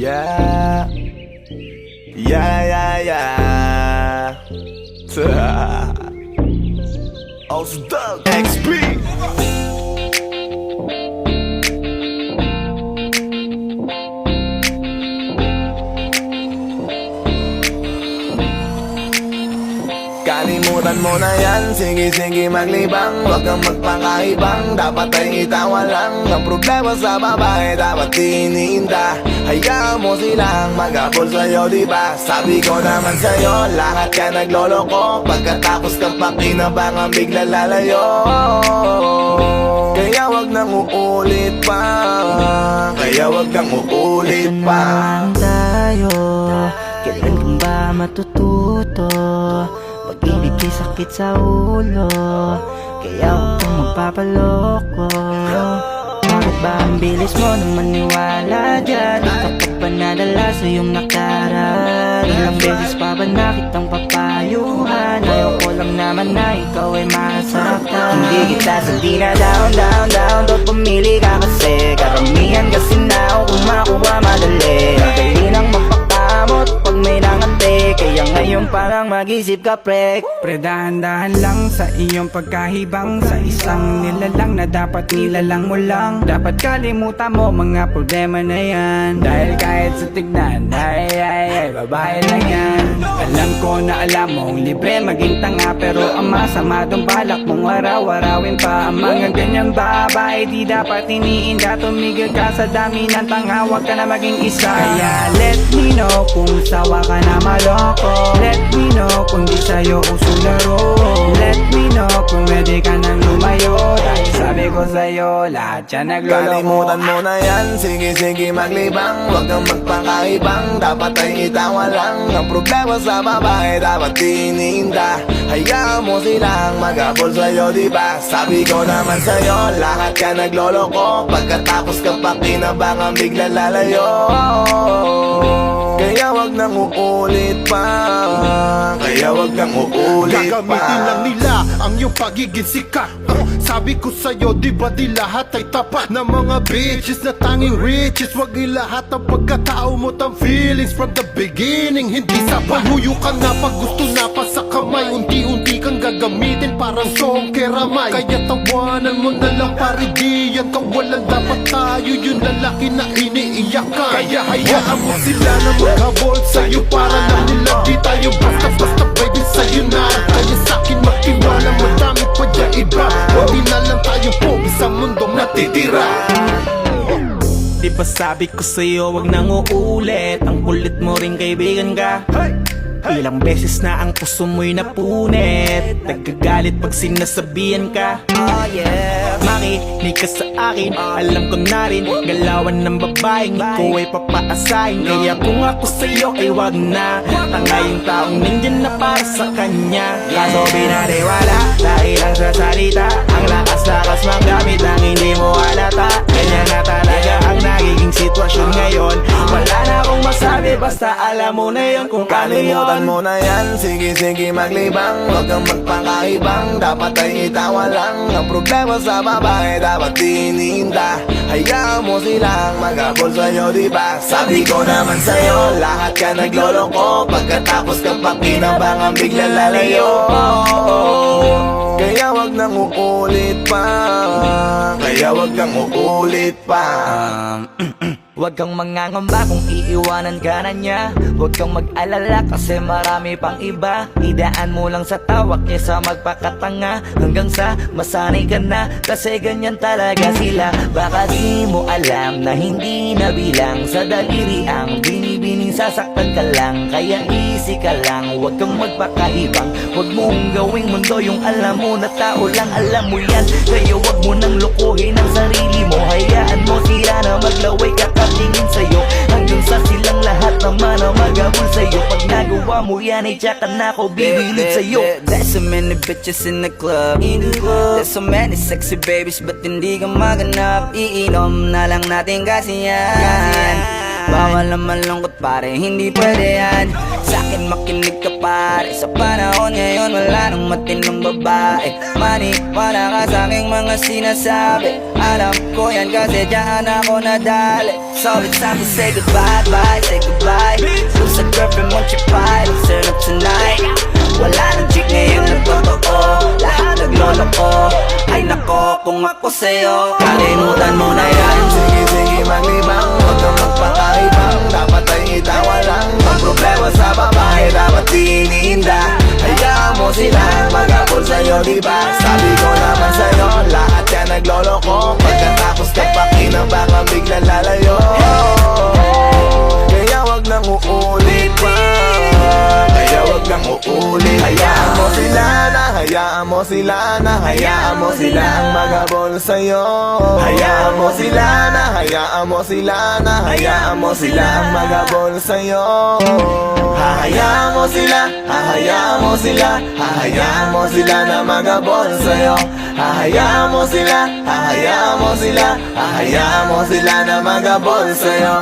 Yeah. Yeah, yeah, yeah. Ausdog XP. Kalimutan mo na yan, sige maglibang. Huwag kang magpakaibang, dapat ay itawa lang. Ang problema sa babae, dapat iniinda. Hayaan mo silang mag-abol sa'yo, diba? Sabi ko naman sa'yo, lahat ka nagloloko. Pagkatapos kang pakinabangan, bigla lalayo. Kaya wag nang uulit pa, kaya wag kang uulit pa. Tayo, kailan ba matututo? Pag-ibig ay sakit sa ulo, kaya huwag kang magpapaloko. Bakit ba ang bilis mo nang maniwala dyan? Di ka pa ba nadala sa iyong nakaraan? Ilang beses pa ba nakitang papayuhan? Ayaw ko lang naman na ikaw ay masaktan. Hindi kita sabi na down, down, down. Doon pumili ka kasi karamihan kasi na ako kung makuha madali. Dali nang mapakamot pag may nangante, kaya ngayon parang mag-isip ka pre. Pre, dahan-dahan lang sa iyong pagkahibang. Sa isang nilalang na dapat nilalang mo lang. Dapat kalimutan mo mga problema na yan. Dahil kahit sa tignan, ay, babae lang yan. Alam ko na alam mong libre maging tanga, pero ang masama dong balak mong araw-arawin pa. Ang mga ganyang babae di dapat iniinda. Tumigil ka sa dami ng tanga, huwag ka na maging isa. Kaya let me know kung sawa ka na maloko. Let me know kung di sa'yo uso laro. Let me know kung ready ka nang lumayo. Dahil sabi ko sa'yo, lahat yan nagloloko. Kalimutan mo na yan, sige maglibang. Huwag kang magpakaibang, dapat ay itawa lang. Ang problema sa babae, dapat iniinda. Hayaan mo silang mag-abol sa'yo, diba? Sabi ko naman sa'yo, lahat ka nagloloko. Pagkatapos ka pakinabangan, bigla lalayo. Kaya wag nang uulit pa, kaya wag kang uulit pa. Gagamitin lang nila ang iyong pagiging sikat. Sabi ko sa'yo, di ba di lahat ay tapat na mga bitches na tanging riches? Wag ilahat ang pagkatao mo ang feelings from the beginning. Hindi sapat, huyo ka na pag gusto na pa sa kamay. Unti-unti kang gagamitin parang song keramay. Kaya tawanan mo na lang pare, di yan kawalan. Dapat tayo yung lalaki na iniiyakan. Kaya hayaan mo sila na maghabol sa'yo, para lang nila di tayo basta-basta pwede sa'yo na. Kaya sa'kin magtiwala, madami pa dyan iba. Huwag na lang tayo pogi sa mundong natitira. Di ba sabi ko sa'yo, wag nang uulit. Ang kulit mo rin kaibigan ka. Ilang beses na ang puso mo'y napunit. Nagkagalit pag sinasabihan ka. Makinig ka sa akin, alam ko na rin galawan ng babaeng ikaw ay papaasahin. Kaya kung ako sa'yo ay wag na. Tanga yung taong nandyan na para sa kanya. Kaso binariwala dahil lang sa salita. Ang lakas-lakas magamit ang hindi mo halata. Kanya na talaga ang nagiging sitwasyon ngayon. Wala na akong masabi, basta alam mo na yun kung kano yun. Kalimutan mo na yan, sige maglibang. Huwag kang magpakaibang, dapat ay itawa lang. Ang problema sa babae, dapat iniinda. Hayaan mo silang mag-abol sa'yo, diba? Sabi ko naman sa'yo, lahat ka nagloloko. Pagkatapos ka pakinabangan, bigla lalayo. Kaya wag nang uulit pa, kaya wag kang uulit pa. Huwag kang mangangamba kung iiwanan ka na niya. Huwag kang mag-alala kasi marami pang iba. Idaan mo lang sa tawak kesa magpakatanga. Hanggang sa masanay ka na, kasi ganyan talaga sila. Baka di mo alam na hindi nabilang sa daliri ang binibining sasaktan ka lang. Kaya easy ka lang, huwag kang magpakaibang. Huwag mong gawing mundo yung alam mo na tao lang alam mo yan. Kaya huwag mo nang lokohin ang sarili mo. Hayaan mo sila na maglaway kakatingin sa'yo. Hanggang sa silang lahat naman ang mag-abol sa'yo. Pag nagawa mo yan ay tsaka na ako bibilid sa'yo. There's so many bitches in the club. There's so many sexy babies, ba't hindi ka maganap? Iinom na lang natin kasi yan. Bawal na malungkot pare, hindi pwede yan. Sa'kin makinig ka pare, sa panahon ngayon wala nang matinong babae. Maniwala ka sa'king mga sinasabi, alam ko yan kasi diyan ako nadali. So it's time to say goodbye, bye, say goodbye. Kung sa girlfriend mo chipay, turn up tonight. Wala nang chick ngayon na totoo, lahat nagloloko. Ay nako, kung ako sa'yo, kalimutan mo na yan. Sige, sige, maglibang, huwag kang magpakaibang. Dapat ay itawa lang, ang problema sa babae dapat iniinda. Hayaan mo silang mag-abol sa'yo, diba? Sabi ko naman sa'yo, lahat yan nagloloko. Pagkatapos kapag inabang biglang lalayo. Kaya wag nang uulit pa, kaya wag nang uulit. Hayaan mo sila na, hayaan mo sila na, hayaan mo sila ang magabol sa'yo. Hayaan mo sila na, hayaan mo sila na, hayaan mo sila ang magabol sa'yo. Hahayaan mo sila, hahayaan mo sila, hahayaan mo sila na magabol sa'yo. Hahayaan mo sila, hahayaan mo sila, hahayaan mo sila na magabol sa'yo.